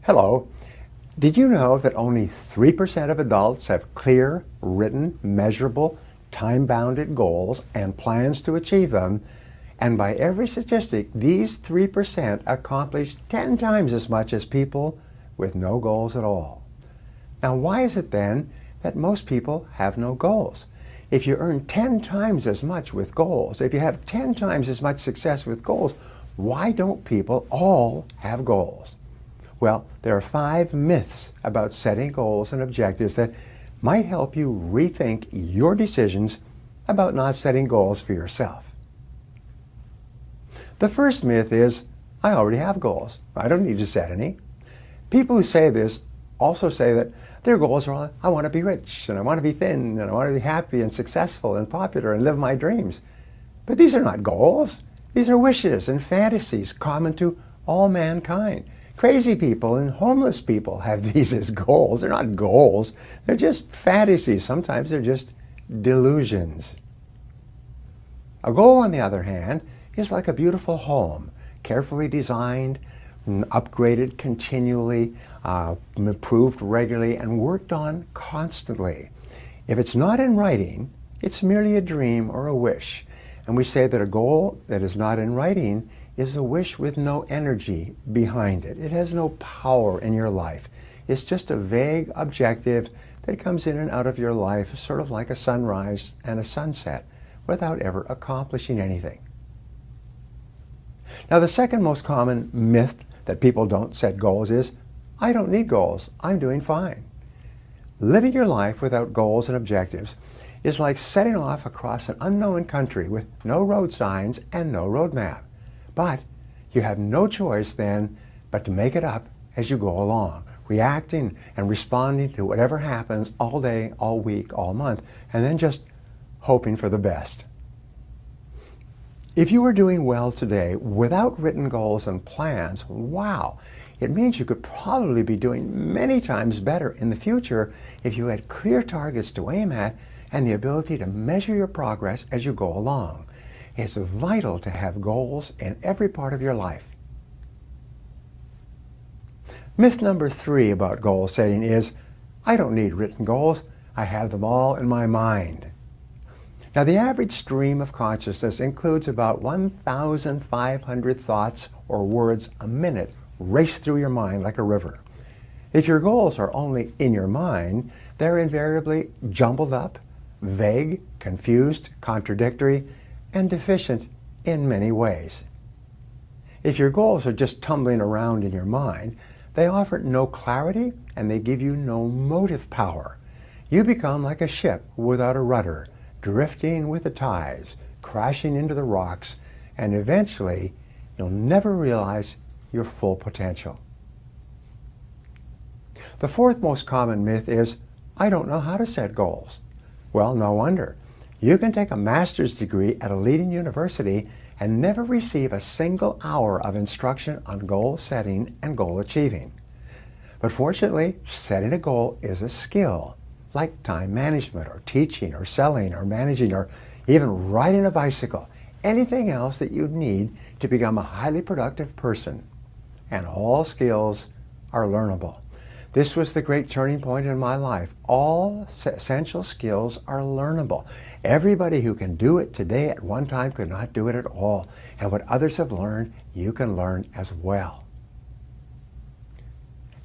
Hello. Did you know that only 3% of adults have clear, written, measurable, time-bounded goals and plans to achieve them? And by every statistic, these 3% accomplish 10 times as much as people with no goals at all. Now, why is it then that most people have no goals? If you earn 10 times as much with goals, if you have 10 times as much success with goals, why don't people all have goals? Well, there are 5 myths about setting goals and objectives that might help you rethink your decisions about not setting goals for yourself. The first myth is, I already have goals. I don't need to set any. People who say this also say that their goals are, I want to be rich, and I want to be thin, and I want to be happy and successful and popular and live my dreams. But these are not goals. These are wishes and fantasies common to all mankind. Crazy people and homeless people have these as goals. They're not goals. They're just fantasies. Sometimes they're just delusions. A goal, on the other hand, is like a beautiful home, carefully designed, upgraded continually, improved regularly, and worked on constantly. If it's not in writing, it's merely a dream or a wish. And we say that a goal that is not in writing is a wish with no energy behind it. It has no power in your life. It's just a vague objective that comes in and out of your life, sort of like a sunrise and a sunset, without ever accomplishing anything. Now, the second most common myth that people don't set goals is, I don't need goals. I'm doing fine. Living your life without goals and objectives is like setting off across an unknown country with no road signs and no road map. But you have no choice then but to make it up as you go along, reacting and responding to whatever happens all day, all week, all month, and then just hoping for the best. If you were doing well today without written goals and plans, wow, it means you could probably be doing many times better in the future if you had clear targets to aim at and the ability to measure your progress as you go along. It's vital to have goals in every part of your life. Myth number 3 about goal setting is, I don't need written goals. I have them all in my mind. Now, the average stream of consciousness includes about 1,500 thoughts or words a minute race through your mind like a river. If your goals are only in your mind, they're invariably jumbled up, vague, confused, contradictory, and deficient in many ways. If your goals are just tumbling around in your mind, they offer no clarity and they give you no motive power. You become like a ship without a rudder, drifting with the tides, crashing into the rocks, and eventually you'll never realize your full potential. The fourth most common myth is, I don't know how to set goals. Well, no wonder. You can take a master's degree at a leading university and never receive a single hour of instruction on goal setting and goal achieving. But fortunately, setting a goal is a skill, like time management or teaching or selling or managing or even riding a bicycle, anything else that you need to become a highly productive person. And all skills are learnable. This was the great turning point in my life. All essential skills are learnable. Everybody who can do it today at one time could not do it at all. And what others have learned, you can learn as well.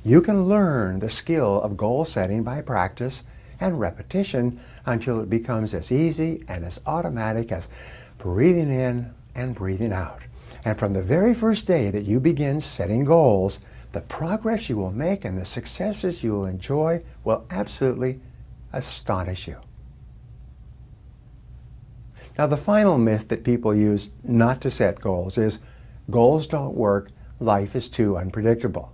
You can learn the skill of goal setting by practice and repetition until it becomes as easy and as automatic as breathing in and breathing out. And from the very first day that you begin setting goals, the progress you will make and the successes you will enjoy will absolutely astonish you. Now, the final myth that people use not to set goals is, goals don't work, life is too unpredictable.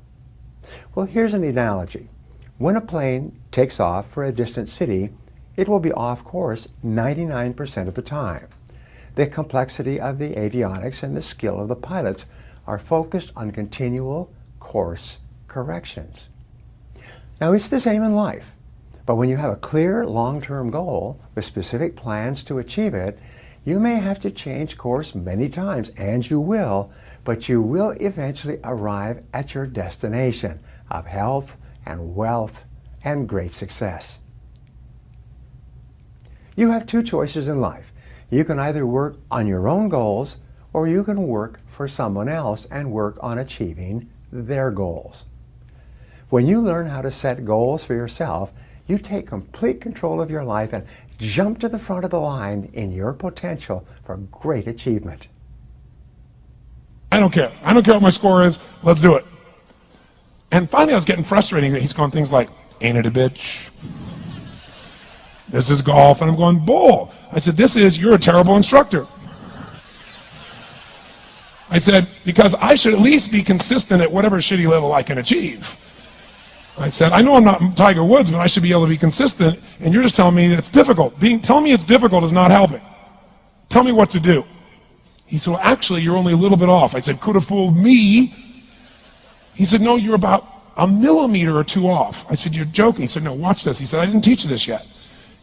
Well, here's an analogy. When a plane takes off for a distant city, it will be off course 99% of the time. The complexity of the avionics and the skill of the pilots are focused on continual course corrections. Now, it's the same in life, but when you have a clear long-term goal with specific plans to achieve it, you may have to change course many times, and you will, but you will eventually arrive at your destination of health and wealth and great success. You have two choices in life. You can either work on your own goals, or you can work for someone else and work on achieving their goals. When you learn how to set goals for yourself, you take complete control of your life and jump to the front of the line in your potential for great achievement. I don't care. I don't care what my score is. Let's do it. And finally I was getting frustrated. He's going things like, ain't it a bitch? This is golf. And I'm going, bull. I said, you're a terrible instructor. I said, because I should at least be consistent at whatever shitty level I can achieve. I said, I know I'm not Tiger Woods, but I should be able to be consistent, and you're just telling me it's difficult. Telling me it's difficult is not helping. Tell me what to do. He said, well, actually, you're only a little bit off. I said, could have fooled me. He said, no, you're about a millimeter or two off. I said, you're joking. He said, no, watch this. He said, I didn't teach you this yet.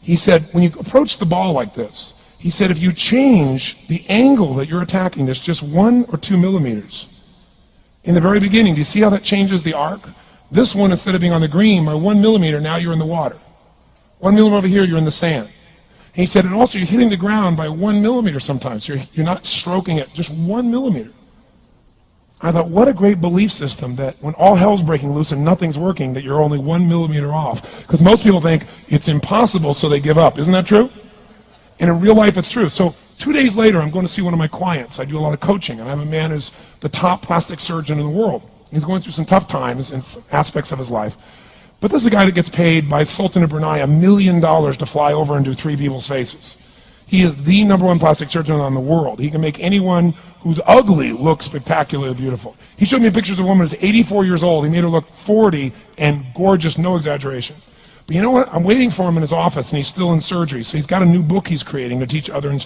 He said, when you approach the ball like this, he said, if you change the angle that you're attacking this just 1 or 2 millimeters, in the very beginning, do you see how that changes the arc? This one, instead of being on the green by 1 millimeter, now you're in the water. 1 millimeter over here, you're in the sand. And he said, and also you're hitting the ground by 1 millimeter sometimes. You're not stroking it, just 1 millimeter. I thought, what a great belief system that when all hell's breaking loose and nothing's working, that you're only 1 millimeter off. Because most people think it's impossible, so they give up. Isn't that true? And in real life, it's true. So 2 days later, I'm going to see one of my clients. I do a lot of coaching, and I have a man who's the top plastic surgeon in the world. He's going through some tough times in aspects of his life. But this is a guy that gets paid by Sultan of Brunei $1 million to fly over and do 3 people's faces. He is the #1 plastic surgeon in the world. He can make anyone who's ugly look spectacularly beautiful. He showed me pictures of a woman who's 84 years old. He made her look 40 and gorgeous, no exaggeration. But you know what? I'm waiting for him in his office, and he's still in surgery. So he's got a new book he's creating to teach other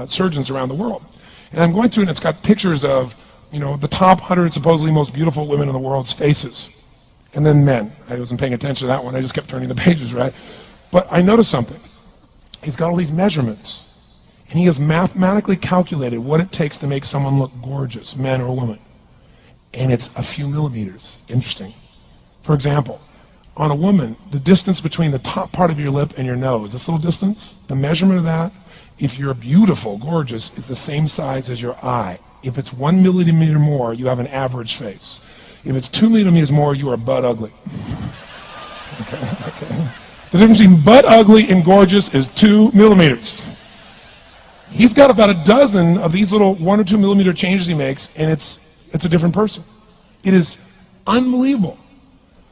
surgeons around the world. And I'm going through, and it's got pictures of, you know, the top 100 supposedly most beautiful women in the world's faces. And then men. I wasn't paying attention to that one. I just kept turning the pages, right? But I noticed something. He's got all these measurements. And he has mathematically calculated what it takes to make someone look gorgeous, man or woman. And it's a few millimeters. Interesting. For example, on a woman, the distance between the top part of your lip and your nose, this little distance, the measurement of that, if you're beautiful, gorgeous, is the same size as your eye. If it's 1 millimeter more, you have an average face. If it's 2 millimeters more, you are butt ugly. Okay. The difference between butt ugly and gorgeous is 2 millimeters. He's got about a dozen of these little 1 or 2 millimeter changes he makes, and it's a different person. It is unbelievable.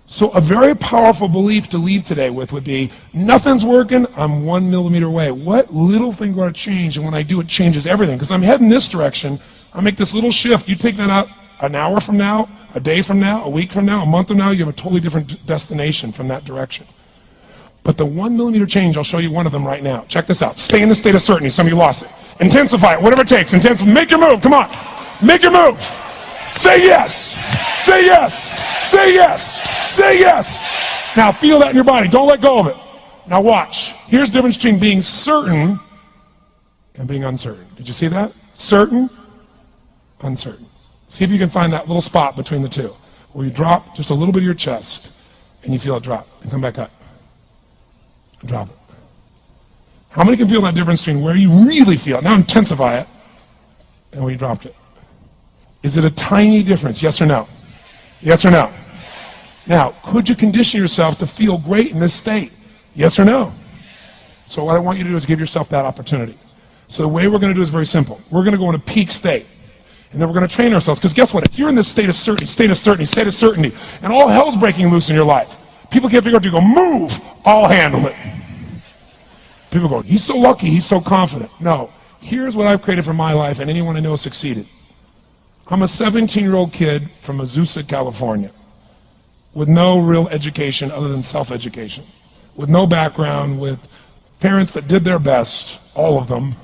So a very powerful belief to leave today with would be, nothing's working, I'm 1 millimeter away. What little thing going to change? And when I do, it changes everything. Because I'm heading this direction, I make this little shift. You take that out an hour from now, a day from now, a week from now, a month from now, you have a totally different destination from that direction. But the 1 millimeter change, I'll show you one of them right now. Check this out. Stay in the state of certainty. Some of you lost it. Intensify it, whatever it takes. Make your move. Come on. Make your move. Say yes. Say yes. Say yes. Say yes. Now feel that in your body. Don't let go of it. Now watch. Here's the difference between being certain and being uncertain. Did you see that? Certain, uncertain. See if you can find that little spot between the two, where you drop just a little bit of your chest, and you feel it drop, and come back up, and drop it. How many can feel that difference between where you really feel it, now intensify it, and where you dropped it? Is it a tiny difference, yes or no? Yes or no? Now, could you condition yourself to feel great in this state? Yes or no? So what I want you to do is give yourself that opportunity. So the way we're going to do is very simple. We're going to go into peak state. And then we're going to train ourselves, because guess what? If you're in this state of certainty, and all hell's breaking loose in your life, people can't figure out to go, move, I'll handle it. People go, he's so lucky, he's so confident. No, here's what I've created for my life, and anyone I know has succeeded. I'm a 17-year-old kid from Azusa, California, with no real education other than self-education, with no background, with parents that did their best, all of them,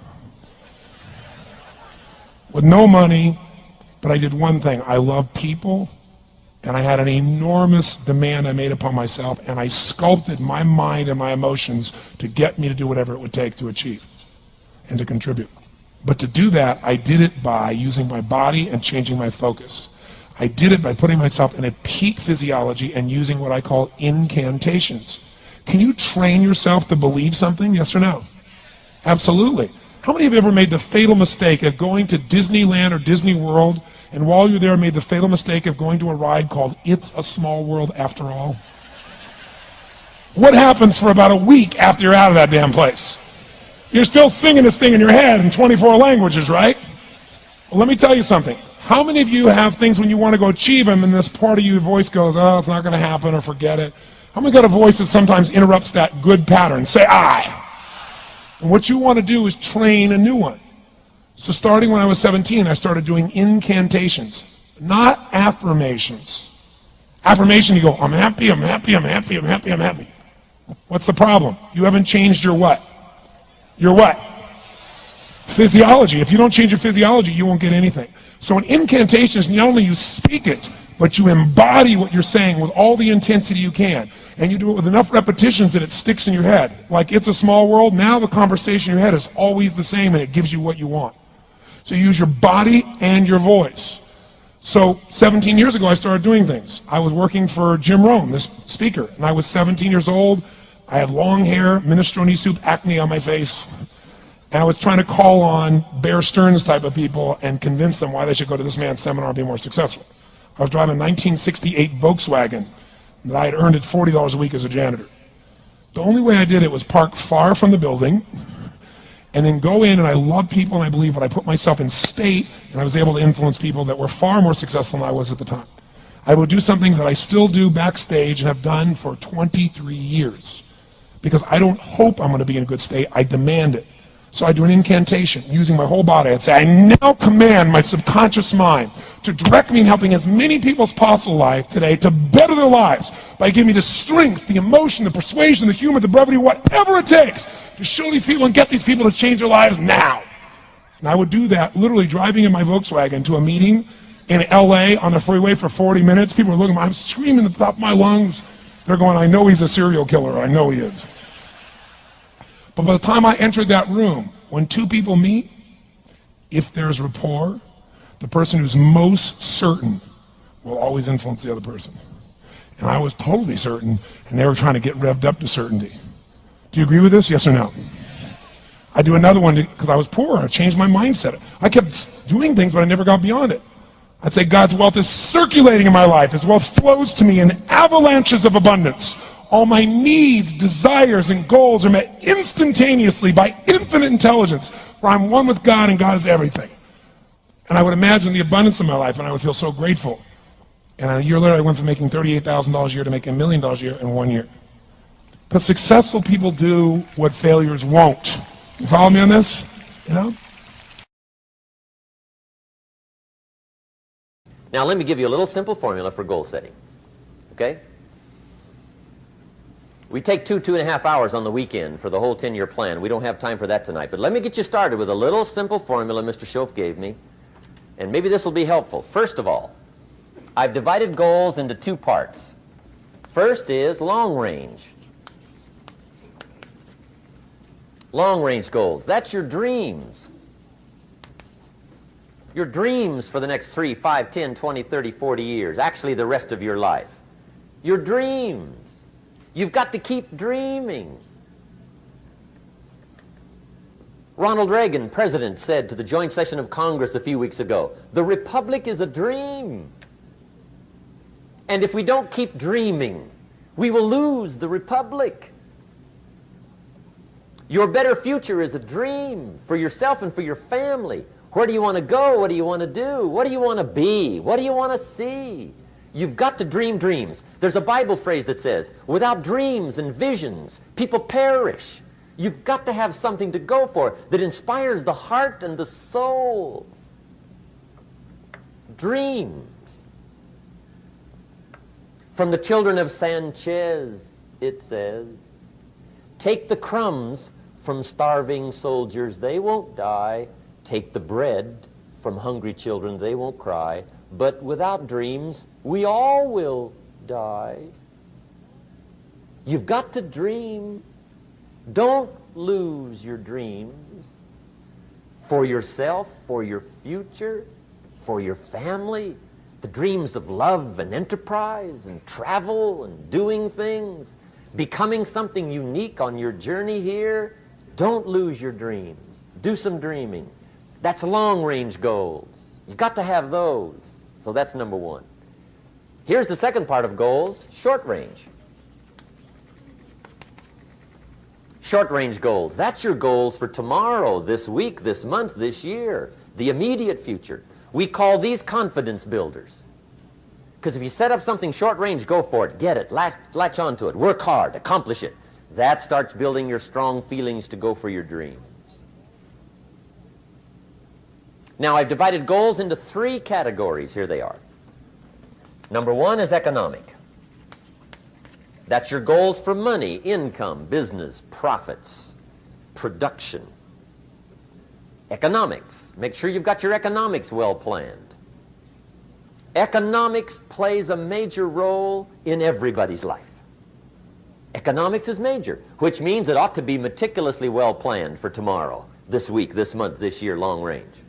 with no money, but I did one thing. I love people, and I had an enormous demand I made upon myself, and I sculpted my mind and my emotions to get me to do whatever it would take to achieve and to contribute. But to do that, I did it by using my body and changing my focus. I did it by putting myself in a peak physiology and using what I call incantations. Can you train yourself to believe something? Yes or no? Absolutely. How many of you ever made the fatal mistake of going to Disneyland or Disney World, and while you're there made the fatal mistake of going to a ride called It's a Small World After All? What happens for about a week after you're out of that damn place? You're still singing this thing in your head in 24 languages, right? Well, let me tell you something. How many of you have things when you want to go achieve them and this part of your voice goes, oh, it's not going to happen, or forget it? How many got a voice that sometimes interrupts that good pattern? Say I. And what you want to do is train a new one. So starting when I was 17, I started doing incantations, not affirmations. Affirmation, you go, I'm happy, I'm happy, I'm happy, I'm happy, I'm happy. What's the problem? You haven't changed your what? Your what? Physiology. If you don't change your physiology, you won't get anything. So in incantations, not only you speak it, but you embody what you're saying with all the intensity you can. And you do it with enough repetitions that it sticks in your head. Like It's a Small World, now the conversation in your head is always the same and it gives you what you want. So you use your body and your voice. So 17 years ago, I started doing things. I was working for Jim Rohn, this speaker, and I was 17 years old. I had long hair, minestrone soup, acne on my face. And I was trying to call on Bear Stearns type of people and convince them why they should go to this man's seminar and be more successful. I was driving a 1968 Volkswagen that I had earned at $40 a week as a janitor. The only way I did it was park far from the building and then go in, and I love people and I believe, but I put myself in state and I was able to influence people that were far more successful than I was at the time. I would do something that I still do backstage and have done for 23 years because I don't hope I'm going to be in a good state, I demand it. So I do an incantation using my whole body. I'd say, I now command my subconscious mind to direct me in helping as many people as possible in life today to better their lives by giving me the strength, the emotion, the persuasion, the humor, the brevity, whatever it takes to show these people and get these people to change their lives now. And I would do that literally driving in my Volkswagen to a meeting in LA on the freeway for 40 minutes. People are looking at me, I'm screaming at the top of my lungs. They're going, I know he's a serial killer, I know he is. But by the time I entered that room, when two people meet, if there's rapport, the person who's most certain will always influence the other person. And I was totally certain, and they were trying to get revved up to certainty. Do you agree with this, yes or no? I do another one because I was poor. I changed my mindset. I kept doing things, but I never got beyond it. I'd say God's wealth is circulating in my life. His wealth flows to me in avalanches of abundance. All my needs, desires, and goals are met instantaneously by infinite intelligence, for I'm one with God and God is everything. And I would imagine the abundance of my life, and I would feel so grateful. And a year later, I went from making $38,000 a year to making $1 million a year in 1 year. Because successful people do what failures won't. You follow me on this? You know? Now let me give you a little simple formula for goal setting. Okay? We take 2.5 hours on the weekend for the whole 10-year plan. We don't have time for that tonight. But let me get you started with a little simple formula Mr. Schoaf gave me. And maybe this will be helpful. First of all, I've divided goals into two parts. First is long range. Long range goals. That's your dreams. Your dreams for the next 3, 5, 10, 20, 30, 40 years. Actually, the rest of your life. Your dreams. You've got to keep dreaming. Ronald Reagan, president, said to the joint session of Congress a few weeks ago, the Republic is a dream. And if we don't keep dreaming, we will lose the Republic. Your better future is a dream for yourself and for your family. Where do you want to go? What do you want to do? What do you want to be? What do you want to see? You've got to dream dreams. There's a Bible phrase that says, without dreams and visions, people perish. You've got to have something to go for that inspires the heart and the soul. Dreams. From the children of Sanchez, it says, take the crumbs from starving soldiers, they won't die. Take the bread from hungry children, they won't cry. But without dreams, we all will die. You've got to dream. Don't lose your dreams. for yourself, for your future, for your family, the dreams of love and enterprise and travel and doing things, becoming something unique on your journey here. Don't lose your dreams. Do some dreaming. That's long-range goals. You've got to have those. So that's number one. Here's the second part of goals, short-range. Short-range goals. That's your goals for tomorrow, this week, this month, this year, the immediate future. We call these confidence builders. Because if you set up something short-range, go for it, get it, latch onto it, work hard, accomplish it. That starts building your strong feelings to go for your dreams. Now, I've divided goals into 3 categories. Here they are. Number 1 is economic. That's your goals for money, income, business, profits, production. Economics. Make sure you've got your economics well planned. Economics plays a major role in everybody's life. Economics is major, which means it ought to be meticulously well planned for tomorrow, this week, this month, this year, long range.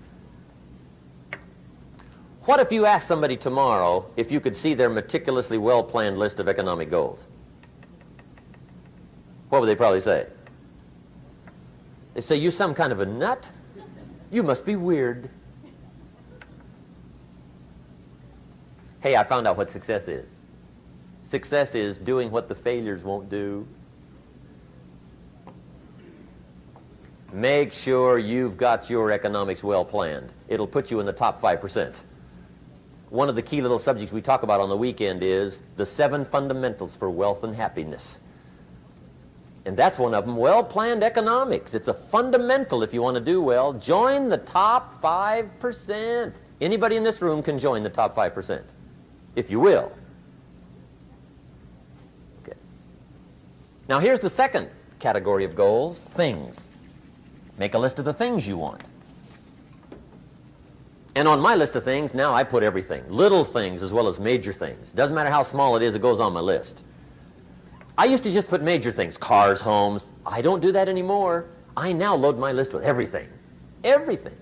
What if you asked somebody tomorrow if you could see their meticulously well planned list of economic goals? What would they probably say? They'd say, "You some kind of a nut? You must be weird." Hey, I found out what success is. Success is doing what the failures won't do. Make sure you've got your economics well planned. It'll put you in the top 5%. One of the key little subjects we talk about on the weekend is the 7 fundamentals for wealth and happiness. And that's one of them, well-planned economics. It's a fundamental if you want to do well. Join the top 5%. Anybody in this room can join the top 5%, if you will. Okay. Now here's the second category of goals, things. Make a list of the things you want. And on my list of things, now I put everything. Little things as well as major things. Doesn't matter how small it is, it goes on my list. I used to just put major things, cars, homes. I don't do that anymore. I now load my list with everything. Everything.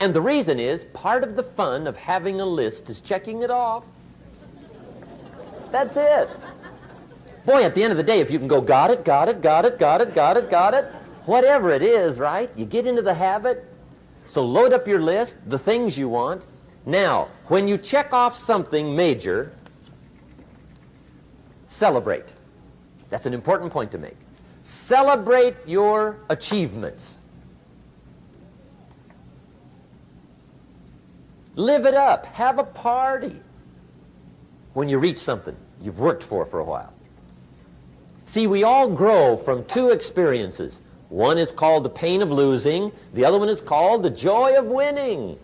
And the reason is, part of the fun of having a list is checking it off. That's it. Boy, at the end of the day, if you can go, got it, got it, got it, got it, got it, got it, whatever it is, right? You get into the habit. So load up your list, the things you want. Now, when you check off something major, celebrate. That's an important point to make. Celebrate your achievements. Live it up. Have a party when you reach something you've worked for a while. See, we all grow from 2 experiences. One is called the pain of losing. The other one is called the joy of winning.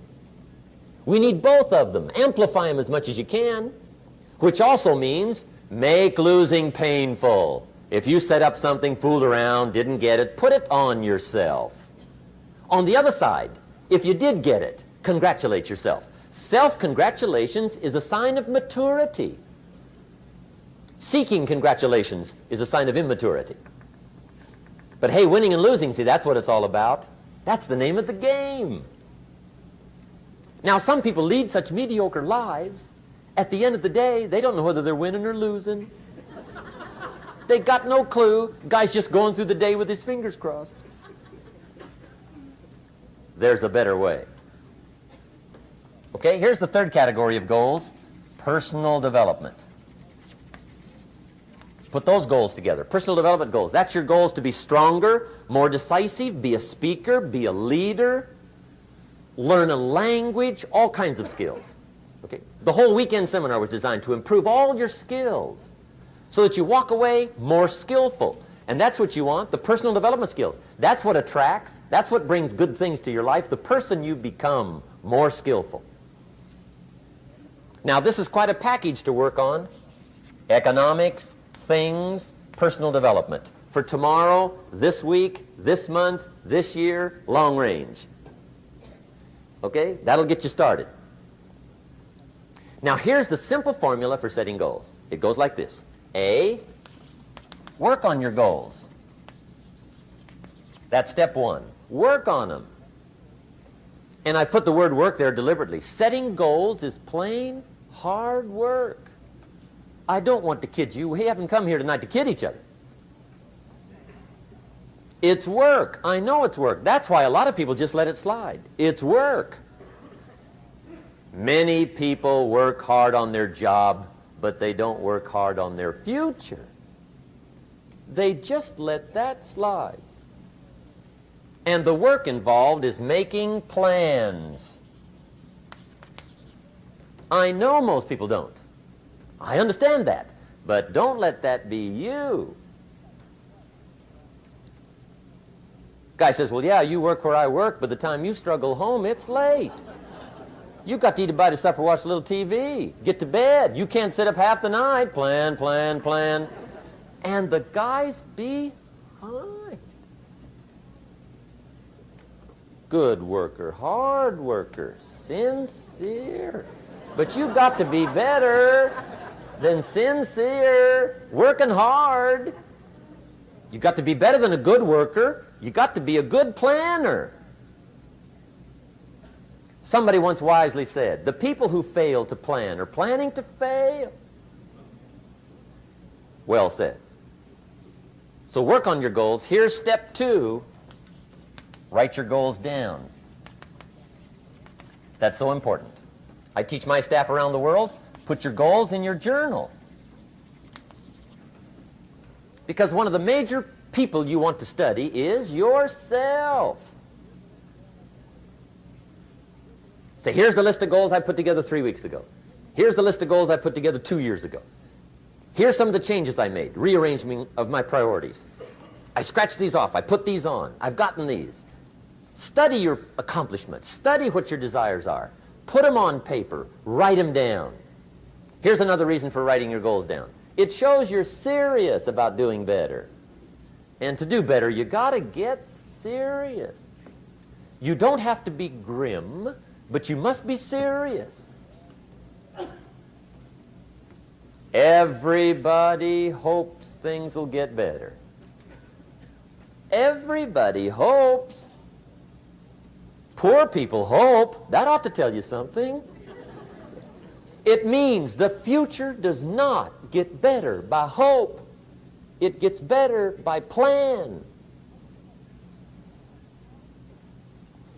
We need both of them. Amplify them as much as you can, which also means make losing painful. If you set up something, fooled around, didn't get it, put it on yourself. On the other side, if you did get it, congratulate yourself. Self-congratulations is a sign of maturity. Seeking congratulations is a sign of immaturity. But hey, winning and losing, see, that's what it's all about. That's the name of the game. Now, some people lead such mediocre lives, at the end of the day, they don't know whether they're winning or losing. They got no clue. Guy's just going through the day with his fingers crossed. There's a better way. Okay, here's the third category of goals, personal development. Put those goals together. Personal development goals. That's your goals to be stronger, more decisive, be a speaker, be a leader, learn a language, all kinds of skills. Okay? The whole weekend seminar was designed to improve all your skills so that you walk away more skillful. And that's what you want, the personal development skills. That's what attracts, that's what brings good things to your life, the person you become more skillful. Now, this is quite a package to work on. Economics, things, personal development. For tomorrow, this week, this month, this year, long range. Okay? That'll get you started. Now, here's the simple formula for setting goals. It goes like this. A, work on your goals. That's step 1. Work on them. And I put the word work there deliberately. Setting goals is plain hard work. I don't want to kid you. We haven't come here tonight to kid each other. It's work. I know it's work. That's why a lot of people just let it slide. It's work. Many people work hard on their job, but they don't work hard on their future. They just let that slide. And the work involved is making plans. I know most people don't. I understand that. But don't let that be you. Guy says, well, yeah, you work where I work, but the time you struggle home, it's late. You've got to eat a bite of supper, watch a little TV, get to bed. You can't sit up half the night. Plan, plan, plan. And the guy's behind. Good worker, hard worker, sincere. But you've got to be better than sincere, working hard. You've got to be better than a good worker. You've got to be a good planner. Somebody once wisely said, the people who fail to plan are planning to fail. Well said. So work on your goals. Here's step 2. Write your goals down. That's so important. I teach my staff around the world, put your goals in your journal. Because one of the major people you want to study is yourself. Say, here's the list of goals I put together 3 weeks ago. Here's the list of goals I put together 2 years ago. Here's some of the changes I made, rearrangement of my priorities. I scratched these off. I put these on. I've gotten these. Study your accomplishments. Study what your desires are. Put them on paper. Write them down. Here's another reason for writing your goals down. It shows you're serious about doing better. And to do better, you got to get serious. You don't have to be grim, but you must be serious. Everybody hopes things will get better. Everybody hopes. Poor people hope. That ought to tell you something. It means the future does not get better by hope. It gets better by plan.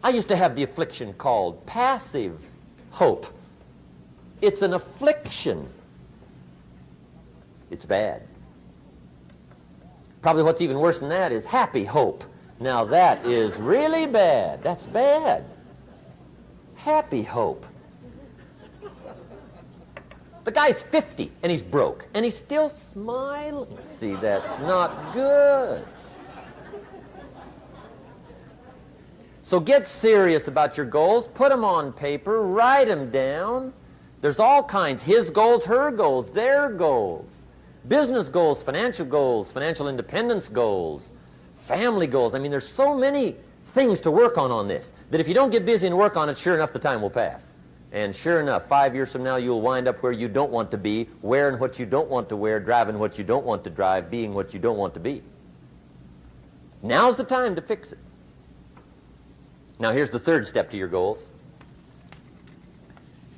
I used to have the affliction called passive hope. It's an affliction. It's bad. Probably what's even worse than that is happy hope. Now that is really bad. That's bad. Happy hope. The guy's 50 and he's broke and he's still smiling. See, that's not good. So get serious about your goals. Put them on paper. Write them down. There's all kinds. His goals, her goals, their goals. Business goals, financial independence goals, family goals. I mean, there's so many things to work on this that if you don't get busy and work on it, sure enough, the time will pass. And sure enough, 5 years from now, you'll wind up where you don't want to be, wearing what you don't want to wear, driving what you don't want to drive, being what you don't want to be. Now's the time to fix it. Now, here's the third step to your goals.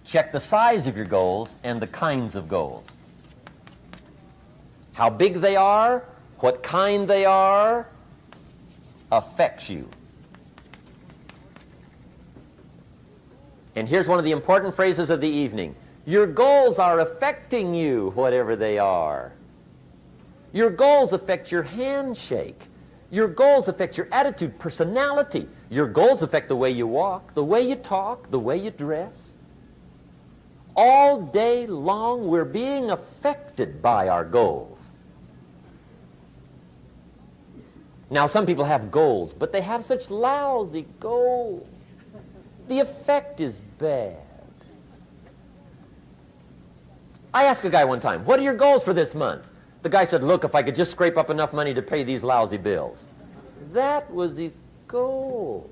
Check the size of your goals and the kinds of goals. How big they are, what kind they are, affects you. And here's one of the important phrases of the evening. Your goals are affecting you, whatever they are. Your goals affect your handshake. Your goals affect your attitude, personality. Your goals affect the way you walk, the way you talk, the way you dress. All day long, we're being affected by our goals. Now, some people have goals, but they have such lousy goals. The effect is bad. I asked a guy one time, what are your goals for this month? The guy said, look, if I could just scrape up enough money to pay these lousy bills. That was his goal.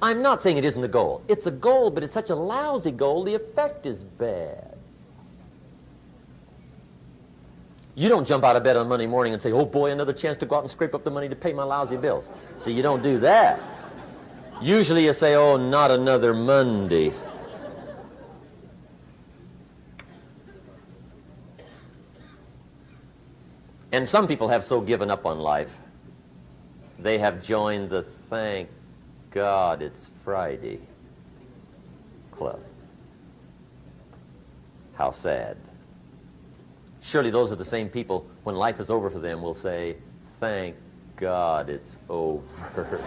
I'm not saying it isn't a goal. It's a goal, but it's such a lousy goal, the effect is bad. You don't jump out of bed on Monday morning and say, oh boy, another chance to go out and scrape up the money to pay my lousy bills. See, you don't do that. Usually you say, oh, not another Monday. And some people have so given up on life, they have joined the thank God it's Friday club. How sad. Surely those are the same people, when life is over for them, will say, thank God it's over.